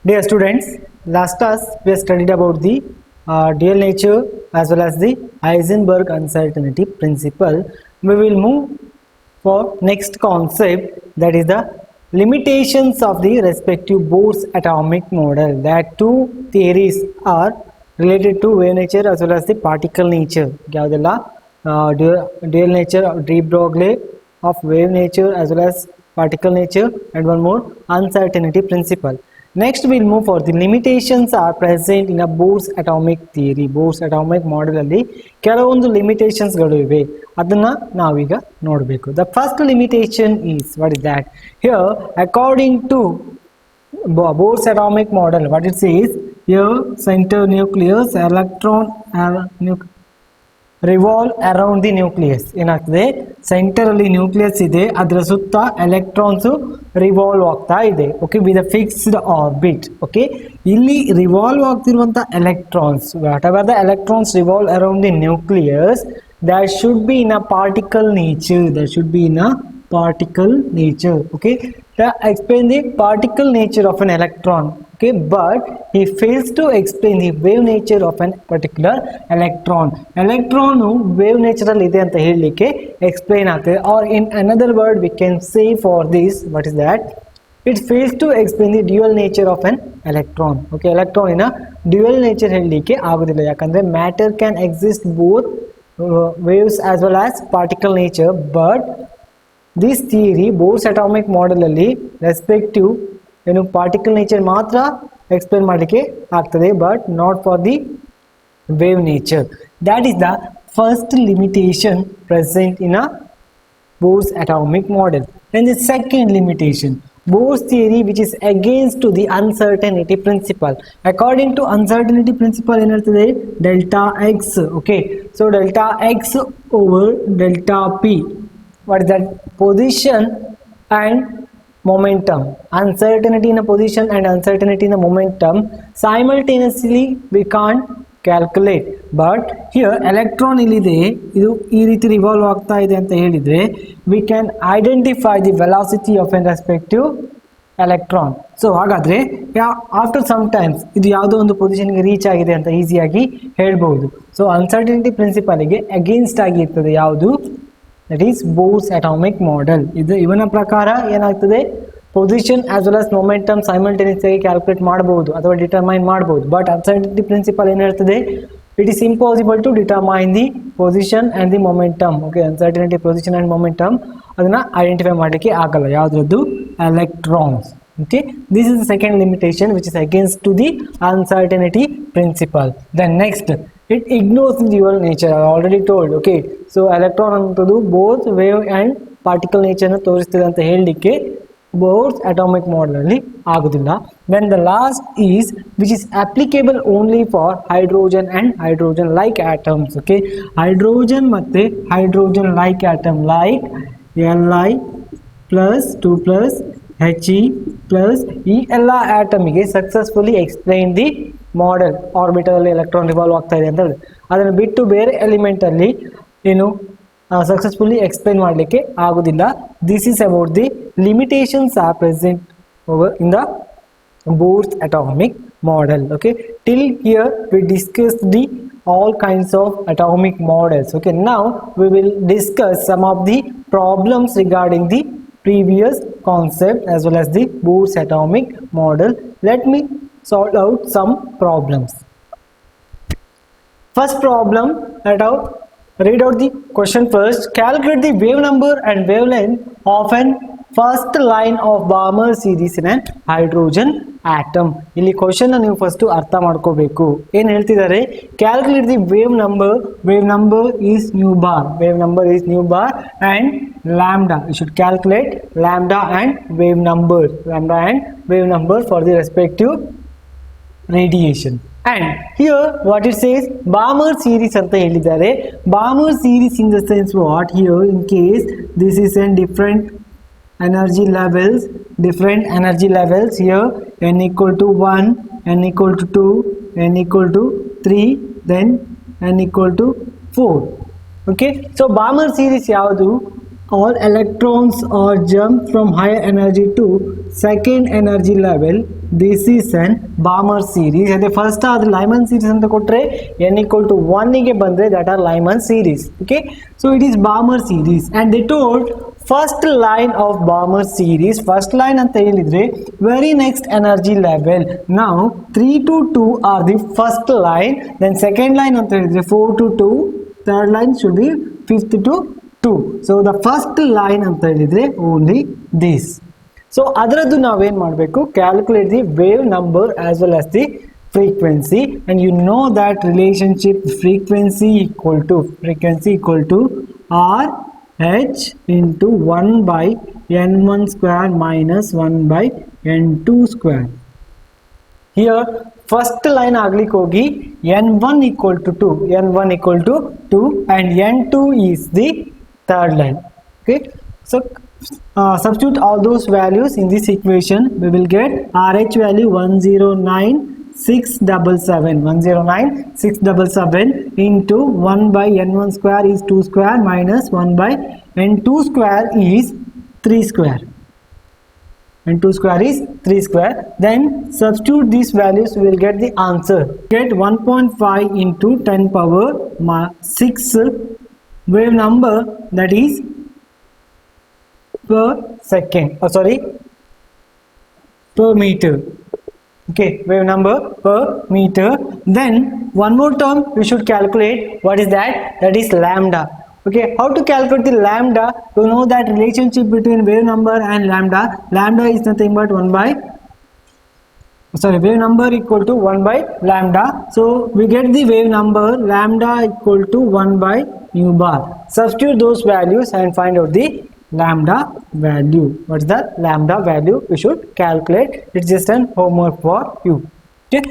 Dear students, last class we studied about the dual nature as well as the Heisenberg uncertainty principle. We will move for next concept, that is the limitations of the respective Bohr's atomic model. That two theories are related to wave nature as well as the particle nature. ಯಾವುದೆಲ್ಲ dual nature of de Broglie of wave nature as well as particle nature, and one more uncertainty principle. Next we'll move for the limitations are present in a Bohr's atomic theory. Bohr's atomic model ಅಲ್ಲಿ ಕೆಲವೊಂದು limitations ಗಳು ಇವೆ, ಅದನ್ನ ನಾವೀಗ ನೋಡಬೇಕು. The first limitation is, what is that? Here according to Bohr's atomic model, what it says here, center nucleus electron revolve around the nucleus. ಏನಾಗ್ತದೆ, centre ಅಲ್ಲಿ nucleus ಇದೆ, ಅದರ ಸುತ್ತ ಎಲೆಕ್ಟ್ರಾನ್ಸ್ ರಿವಾಲ್ವ್ ಆಗ್ತಾ ಇದೆ. Okay, with a fixed orbit. Okay, ಇಲ್ಲಿ revolve ಆಗ್ತಿರುವಂತ electrons, whatever the electrons revolve around the nucleus, that should be in a particle nature. That should be in a particle nature. Okay, explain the particle nature of an electron. Okay, but he fails to explain the wave nature of an particular electron. Electron wave natural ide anta helike explain agtade, or in another word we can say for this, what is that? It fails to explain the dual nature of an electron. Okay, electron in a dual nature helike agudilla, yakandre matter can exist both waves as well as particle nature, but this theory Bohr's atomic model ಅಲ್ಲಿ respective particle nature ಮಾತ್ರ explain ಮಾಡಲಿಕ್ಕೆ ಆಗ್ತದೆ, but not for the wave nature. That is the first limitation present in a Bohr's atomic model. Then the second limitation, Bohr's theory which is against to the uncertainty principle. According to uncertainty principle ಏನಿರ್ತದೆ, delta x. Okay, so delta x over delta p, what is that? Position and momentum. Uncertainty in a position and uncertainty in the momentum simultaneously we can't calculate, but here electron ಇಲ್ಲಿದೆ, ಇದು ಈ ರೀತಿ revolve ಆಗ್ತಾ ಇದೆ ಅಂತ ಹೇಳಿದ್ರೆ we can identify the velocity of a respective electron. So ಹಾಗಾದ್ರೆ after sometimes ಇದು ಯಾವುದೋ ಒಂದು ಪೊಸಿಷನ್ಗೆ ರೀಚ್ ಆಗಿದೆ ಅಂತ ಈಸಿಯಾಗಿ ಹೇಳ್ಬಹುದು. ಸೊ ಅನ್ಸರ್ಟನಿಟಿ ಪ್ರಿನ್ಸಿಪಲ್ಗೆ ಅಗೇನ್ಸ್ಟ್ ಆಗಿ ಇರ್ತದೆ ಯಾವುದು? that is Bohr's atomic model. ಇದು ಇವನ ಪ್ರಕಾರ ಏನಾಗ್ತದೆ, position as well as momentum simultaneous ಆಗಿ ಕ್ಯಾಲ್ಕುಲೇಟ್ ಮಾಡಬಹುದು ಅಥವಾ ಡಿಟರ್ಮೈನ್ ಮಾಡಬಹುದು, ಬಟ್ ಅನ್ಸರ್ಟನಿಟಿ ಪ್ರಿನ್ಸಿಪಲ್ ಏನು ಹೇಳ್ತದೆ, it is impossible to determine the position and the momentum. Okay, uncertainty position and momentum ಅದನ್ನ ಐಡೆಂಟಿಫೈ ಮಾಡಲಿಕ್ಕೆ ಆಗಲ್ಲ, ಯಾವುದ್ರದ್ದು? Electrons. Okay, this is the second limitation which is against to the uncertainty principle. Then next, it ignores the dual nature. I already told. Okay, so electron antadu both wave and particle nature na ತೋರಿಸ್ತದೆ ಅಂತ ಹೇಳಲಿಕ್ಕೆ Bohr's atomic model ಅಲ್ಲಿ ಆಗುದಿಲ್ಲ. Then the last is which is applicable only for hydrogen and hydrogen like atoms. Okay, hydrogen ಮತ್ತೆ hydrogen like atom like Li plus 2 plus He plus ಈ ಎಲ್ಲ ಆಟಮಿಗೆ successfully explain the model. Orbital ಅಲ್ಲಿ electron revolve ಆಗ್ತಾ ಇದೆ ಅಂತ ಹೇಳಿದ್ರೆ ಅದನ್ನು ಬಿಟ್ಟು ಬೇರೆ ಎಲಿಮೆಂಟ್ ಅಲ್ಲಿ ಏನು ಸಕ್ಸಸ್ಫುಲಿ ಎಕ್ಸ್ಪ್ಲೈನ್ ಮಾಡಲಿಕ್ಕೆ ಆಗೋದಿಲ್ಲ. This is about the limitations are present over in the Bohr's atomic model. Okay, till here we discussed the all kinds of atomic models. Okay, now we will discuss some of the problems regarding the previous concept as well as the Bohr's atomic model. Let me solve out some problems. First problem, read out the question first. Calculate the wave number and wavelength of an first line of Balmer series in an hydrogen atom. ಇಲ್ಲಿ question ನೀವು first ಅರ್ಥ ಮಾಡ್ಕೋಬೇಕು. ಏನು ಹೇಳ್ತಿದ್ದಾರೆ, calculate the wave number is new bar and lambda. You should calculate lambda and wave number for the respective radiation. And here what it says, Balmer series ಅಂತ ಹೇಳಿದ್ದಾರೆ. Balmer series in the sense what, here in case this is in different energy levels, here n equal to 1, n equal to 2, n equal to 3, then n equal to 4. Okay, so Balmer series ಯಾವುದು? all electrons are jumped from higher energy to second energy level this is an Balmer series. And the first are the Lyman series anta kotre n equal to 1 ಗೆ ಬಂದ್ರೆ that are Lyman series. Okay, so it is Balmer series, and they told first line of Balmer series, first line anta helidre very next energy level. Now 3 to 2 are the first line, then second line anta helidre 4 to 2, third line should be 5th to 2. So the first line anta helidre only this. So ಅದರದ್ದು ನಾವೇನ್ ಮಾಡಬೇಕು, calculate the wave number as well as the frequency, and you know that relationship frequency equal to R H into 1 by n1 square minus 1 by n2 square. Here first line ಆಗ್ಲಿಕ್ಕೆ ಹೋಗಿ n1 equal to 2 and n2 is the third line. Okay, so substitute all those values in this equation. We will get RH value 109,677 into 1 by n1 square is 2 square minus 1 by n2 square is 3 square. n2 square is 3 square. Then substitute these values, we will get the answer. Get 1.5 into 10 power 6 wave number, that is per second, per meter. Okay, wave number per meter. Then one more term we should calculate. What is that? That is lambda. Okay, how to calculate the lambda? To know that relationship between wave number and lambda. Lambda is nothing but wave number equal to 1 by lambda. So we get the wave number lambda equal to 1 by nu bar. Substitute those values and find out the lambda value. What's the lambda value? We should calculate. It's just an homework for you. Okay,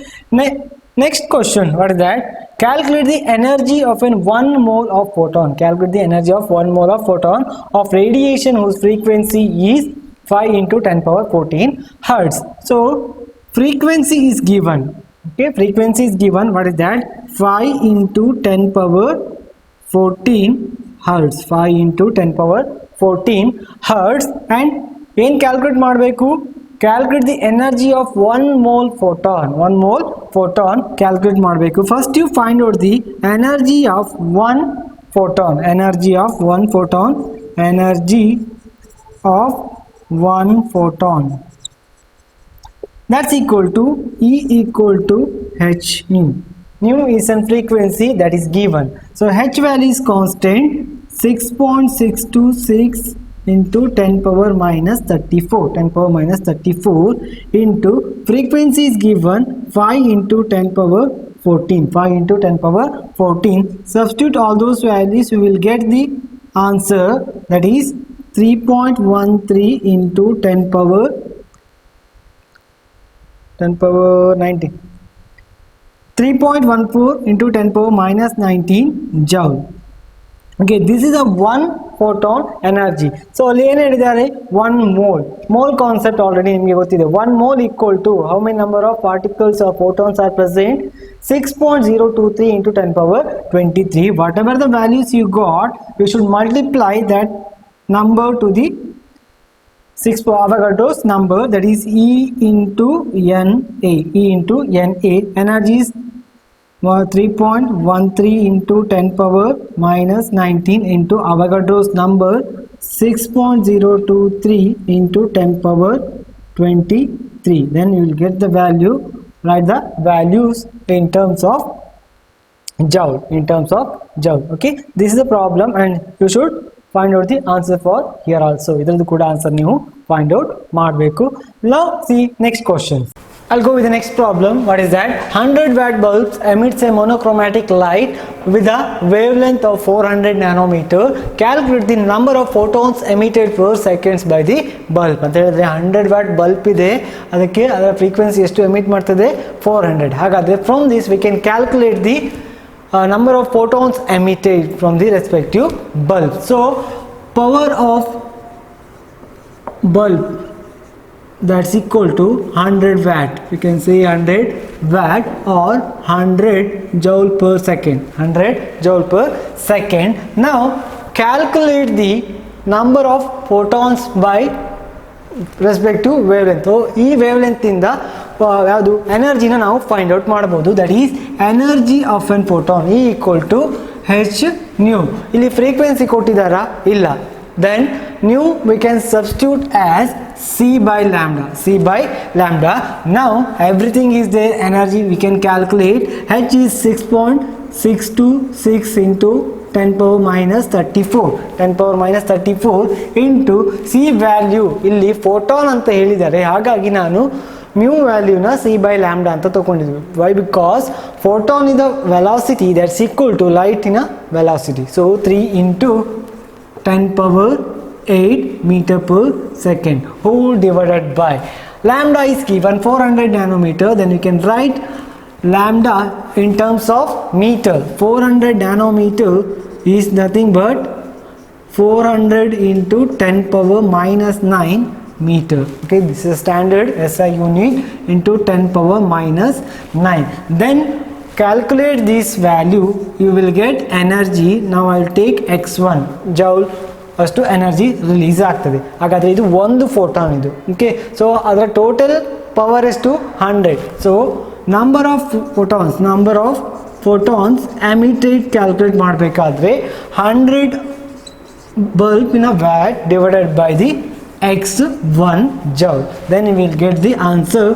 next question. What is that? Calculate the energy of 1 mole of photon. Calculate the energy of 1 mole of photon of radiation whose frequency is 5 into 10 power 14 hertz. So frequency is given. Okay, frequency is given. What is that? 5 into 10 power 14 hertz. 5 into 10 power 14 hertz. And in calculate ಮಾಡಬೇಕು, calculate the energy of 1 mole photon calculate ಮಾಡಬೇಕು. First you find out the energy of 1 photon. Energy of 1 photon, that's equal to E equal to h nu. Nu is a frequency that is given. So h value is constant 6.626 into 10 power minus 34 into frequency is given 5 into 10 power 14. Substitute all those values, we will get the answer, that is 3.13 into 10 power 19. 3.14 into 10 power minus 19 joule. Okay, this is a 1 photon energy. So ಅಲ್ಲಿ ಏನು ಹೇಳಿದ್ದಾರೆ, 1 mole concept already ನಿಮಗೆ ಗೊತ್ತಿದೆ. 1 mole equal to how many number of particles or photons are present? 6.023 into 10 power 23. Whatever the values you got, you should multiply that number to the 6 Avogadro's number, that is E into Na. Energy is 3.13 into 10 power minus 19 into Avogadro's number 6.023 into 10 power 23. Then you will get the value. Write the values in terms of joule. Okay, this is the problem, and you should find out the answer for here also. Idradu kuda answer ನೀವು find out ಮಾಡಬೇಕು. Now see next question. I'll go with the next problem. What is that? 100 watt bulbs emits a monochromatic light with a wavelength of 400 nanometer. Calculate the number of photons emitted per seconds by the bulb. ಅಂತ ಹೇಳಿದ್ರೆ 100 watt bulb ಇದೆ, ಅದಕ್ಕೆ ಅದರ frequency ಎಷ್ಟು emit ಮಾಡ್ತದೆ? 400. ಹಾಗಾದ್ರೆ from this we can calculate the number of photons emitted from the respective bulb. So power of bulb, that's equal to 100 watt. We can say 100 watt or 100 joule per second. 100 joule per second. Now calculate the number of photons by respect to wavelength. So ಈ wavelength ಇಂದ ಯಾವುದು ಎನರ್ಜಿನ ನಾವು find out ಮಾಡಬಹುದು. That is energy of an photon E equal to h nu. ಇಲ್ಲಿ frequency ಕೊಟ್ಟಿದ್ದಾರಾ? ಇಲ್ಲ. Then nu we can substitute as c by lambda. Now everything is there. Energy we can calculate. H is 6.626 into 10 power minus 34 into c value ಇಲ್ಲಿ photon ಅಂತ ಹೇಳಿದ್ದಾರೆ, ಹಾಗಾಗಿ ನಾನು mu ವ್ಯಾಲ್ಯೂನ c by lambda ಅಂತ ತಗೊಂಡಿದ್ವಿ. Why? Because photon is the velocity that's equal to light in a velocity. So 3 into 10 power 8 meter per second whole divided by lambda is given 400 nanometer. Then you can write lambda in terms of meter. 400 nanometer is nothing but 400 into 10 power minus 9 meter. Okay, this is standard SI unit into 10 power minus 9. Then calculate this value, you will get energy. Now I will take x1 joule ಅಷ್ಟು energy release ಆಗ್ತದೆ. ಹಾಗಾದರೆ ಇದು ಒಂದು photon ಇದು. Okay, so ಅದರ total power ಎಷ್ಟು? 100. So number of photons emitted calculate ಮಾಡಬೇಕಾದ್ರೆ 100 ಬಲ್ಬಿನ watt divided by the x1 joule. Then you will get the answer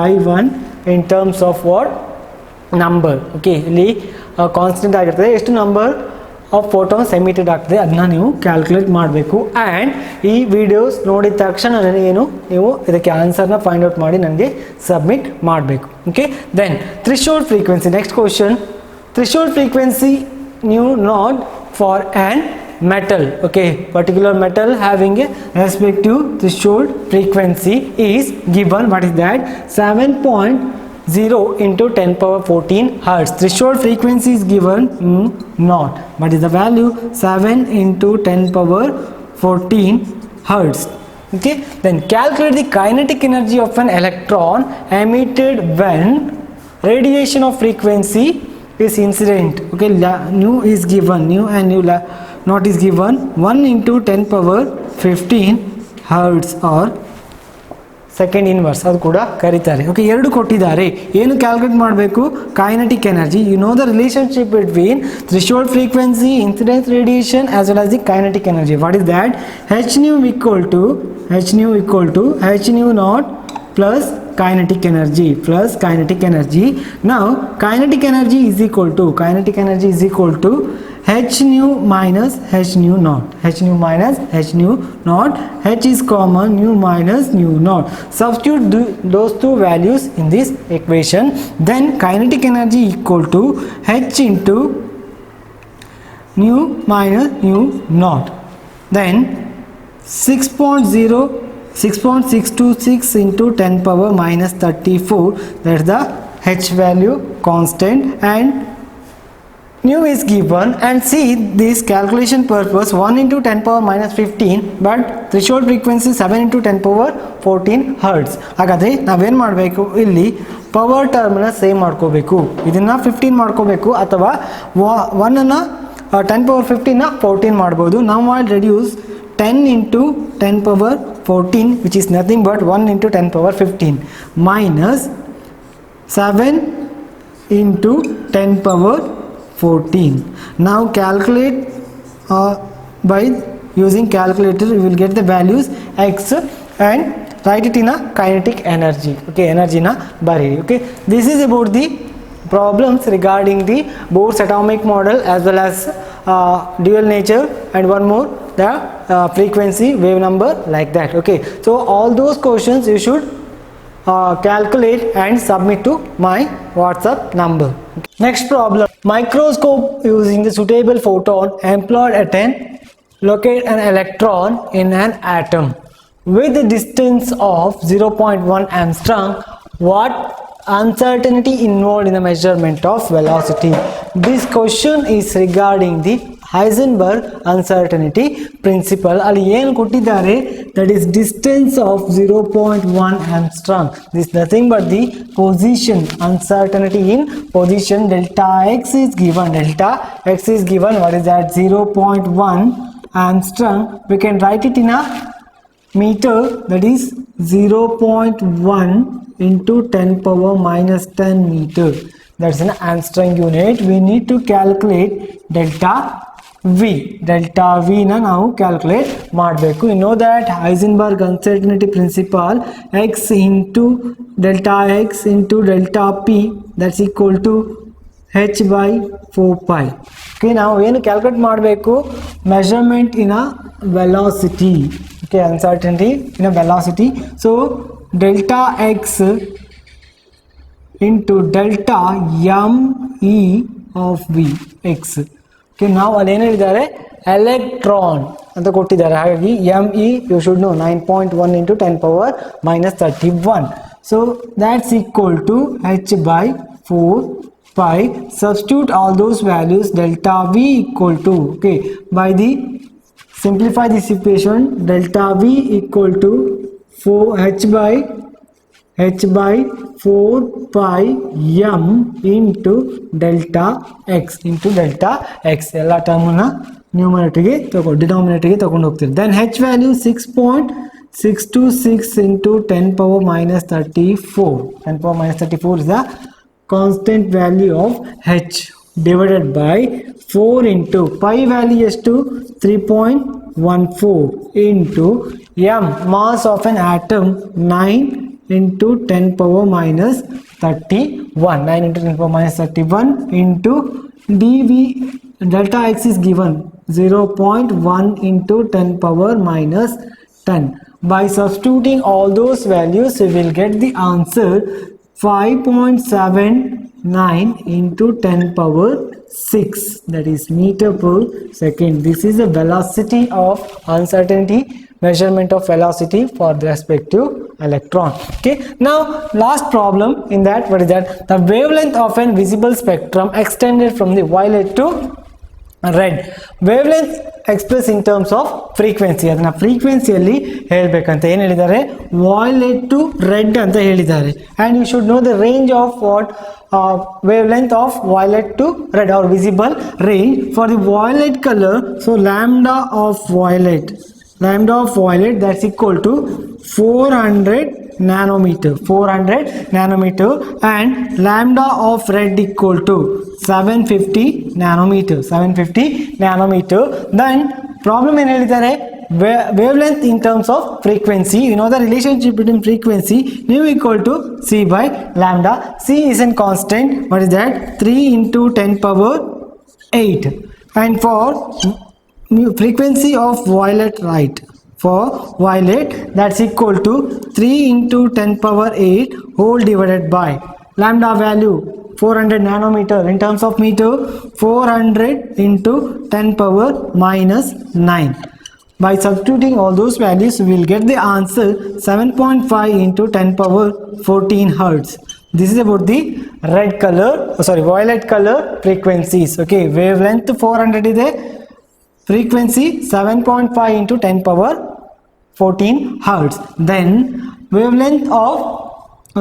y1 in terms of what? Number. Okay, ಇಲ್ಲಿ ಕಾನ್ಸ್ಟೆಂಟ್ ಆಗಿರ್ತದೆ. ಎಷ್ಟು number of photons emitted ಆಗ್ತದೆ ಅದನ್ನ ನೀವು calculate ಮಾಡಬೇಕು. And ಈ ವಿಡಿಯೋಸ್ ನೋಡಿದ ತಕ್ಷಣ ನೀವು ಇದಕ್ಕೆ ಆನ್ಸರ್ನ ಫೈಂಡ್ ಔಟ್ ಮಾಡಿ ನನಗೆ ಸಬ್ಮಿಟ್ ಮಾಡಬೇಕು. Okay, then threshold frequency. Next question, threshold frequency nu naught for an metal. Okay, particular metal having a respective threshold frequency is given. What is that? 7.0 into 10 power 14 hertz. Threshold frequency is given not. What is the value? 7 into 10 power 14 hertz. Okay, then calculate the kinetic energy of an electron emitted when radiation of frequency is incident. Okay, nu is given, nu and nu not is given. 1 into 10 power 15 hertz or second inverse ಅದು ಕೂಡ ಕರೀತಾರೆ. Okay, ಎರಡು ಕೊಟ್ಟಿದ್ದಾರೆ. ಏನು calculate ಮಾಡಬೇಕು? Kinetic energy. You know the relationship between threshold frequency, incidence radiation as well as the kinetic energy. What is that? h nu equal to h nu naught plus kinetic energy. Now kinetic energy is equal to h nu minus h nu naught. H is common, nu minus nu naught. Substitute those two values in this equation. Then kinetic energy equal to h into nu minus nu naught. Then 6.626 into 10 power minus 34, that's the h value constant, and nu is given. And see this calculation purpose, 1 into 10 power minus 15, but threshold frequency 7 into 10 power 14 hertz. ಹಾಗಾದರೆ ನಾವೇನು ಮಾಡಬೇಕು? ಇಲ್ಲಿ power ಟರ್ಮ್ನ save ಮಾಡ್ಕೋಬೇಕು. ಇದನ್ನು 15 ಮಾಡ್ಕೋಬೇಕು, ಅಥವಾ 1ಅನ್ನು 10 power 15ನ 14 ಮಾಡ್ಬೋದು. ನಾವು I'll reduce 10 into 10 power 14, which is nothing but 1 into 10 power 15 minus 7 into 10 power 14. Now calculate by using calculator. You will get the values x and write it in a kinetic energy. Okay, energy na bari. Okay, this is about the problems regarding the Bohr's atomic model as well as dual nature, and one more, the frequency, wave number, like that. Okay, so all those questions you should calculate and submit to my WhatsApp number. Okay. Next problem, microscope using the suitable photon employed at locate an electron in an atom with a distance of 0.1 angstrom. What uncertainty involved in the measurement of velocity? This question is regarding the Heisenberg uncertainty principle. ಅಲ್ಲಿ ಏನು ಕೊಟ್ಟಿದ್ದಾರೆ? That is distance of 0.1 angstrom. This is nothing but the position, uncertainty in position. Delta x is given. What is that? 0.1 angstrom. We can write it in a meter, that is 0.1 into 10 power minus 10 meter. That's an Angstrom unit. We need to calculate delta V. Delta V na ನಾವು calculate ಮಾಡಬೇಕು. You know that Heisenberg uncertainty principle, x into delta x into delta p, that's equal to h by 4 pi. Okay, ನಾವು ಏನು calculate ಮಾಡಬೇಕು? Measurement in a velocity. Okay, uncertainty in a velocity. So delta x into delta m e of v x. Okay, now ಅಲ್ಲಿ ಏನು ಹೇಳಿದ್ದಾರೆ? Electron ಅಂತ ಕೊಟ್ಟಿದ್ದಾರೆ. ಹಾಗಾಗಿ M E U should know 9.1 into 10 power minus 31. So that's equal to h by 4 pi. Substitute all those values. Delta v equal to, okay, by the simplify this equation, delta v equal to 4 h by 4 pi m into delta x ಎಲ್ಲ ಟರ್ಮ್ನ ನ್ಯೂಮರೇಟರ್ಗೆ ಡಿನಾಮಿನೇಟರ್ಗೆ ತಗೊಂಡು ಹೋಗ್ತೀರಿ. Then h value 6.626 into 10 power minus 34. 10 power minus 34 is the constant value of h divided by 4 into pi value is to 3.14 into m, mass of an atom 9 into 10 power minus 31. 9 into 10 power minus 31 into dv. Delta x is given 0.1 into 10 power minus 10. By substituting all those values, we will get the answer 5.79 into 10 power 6, that is meter per second. This is the velocity of uncertainty, measurement of velocity for respect to electron. Okay, now last problem in that, what is that? The wavelength of an visible spectrum extended from the violet to red. Wavelength expressed in terms of frequency. ಅದನ್ನ ಫ್ರೀಕ್ವೆನ್ಸಿಯಲ್ಲಿ ಹೇಳಬೇಕಂತ ಏನು ಹೇಳಿದ್ದಾರೆ? violet to red ಅಂತ ಹೇಳಿದ್ದಾರೆ. And you should know the range of what wavelength of violet to red or visible range for the violet color. So lambda of violet, that's equal to 400 nanometer, and lambda of red equal to 750 nanometer. Then problem ಏನು ಹೇಳಿದ್ದಾರೆ? wavelength in terms of frequency. You know the relationship between frequency, nu equal to c by lambda. C is a constant. What is that? 3 into 10 power 8. And for frequency of violet light, for violet, that's equal to 3 into 10 power 8 whole divided by lambda value 400 nanometer. In terms of meter, 400 into 10 power minus 9. By substituting all those values, we will get the answer 7.5 into 10 power 14 hertz. This is about the violet color frequencies. Okay, wavelength 400 is there, frequency 7.5 into 10 power 14 hertz. Then wavelength of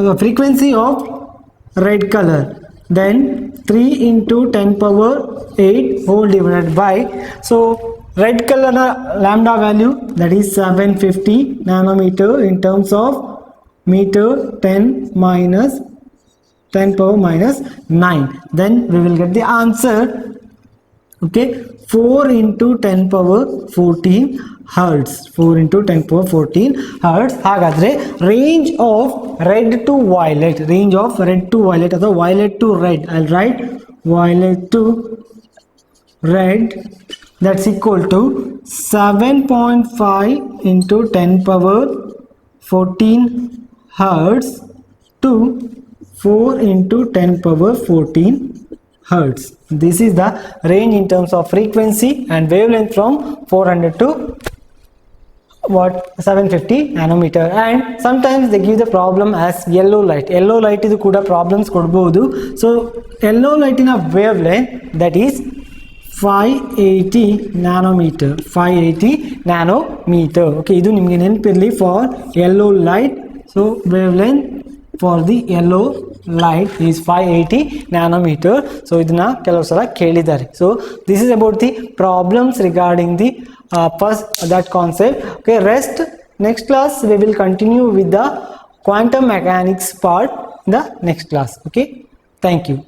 the frequency of red color, then 3 into 10 power 8 whole divided by, so red color lambda value, that is 750 nanometer. In terms of meter, 10 power minus 9. Then we will get the answer, okay, 4 into 10 power 14 hertz. 4 into 10 power 14 hertz. ಹಾಗಾದ್ರೆ range of red to violet, ಅಥವಾ violet to red, I'll write violet to red, that's equal to 7.5 into 10 power 14 hertz to 4 into 10 power 14 hertz. This is the range in terms of frequency and wavelength from 400 to 750 nanometer. And sometimes they give the problem as yellow light idu kuda problems kodbodu. So yellow light in a wavelength, that is 580 nanometer. Okay, idu nimge nenpirli for yellow light. So wavelength for the yellow light is 580 nanometer. So idna kelavu sala kelidare. So this is about the problems regarding the first that concept. Okay, rest next class we will continue with the quantum mechanics part in the next class. Okay, thank you.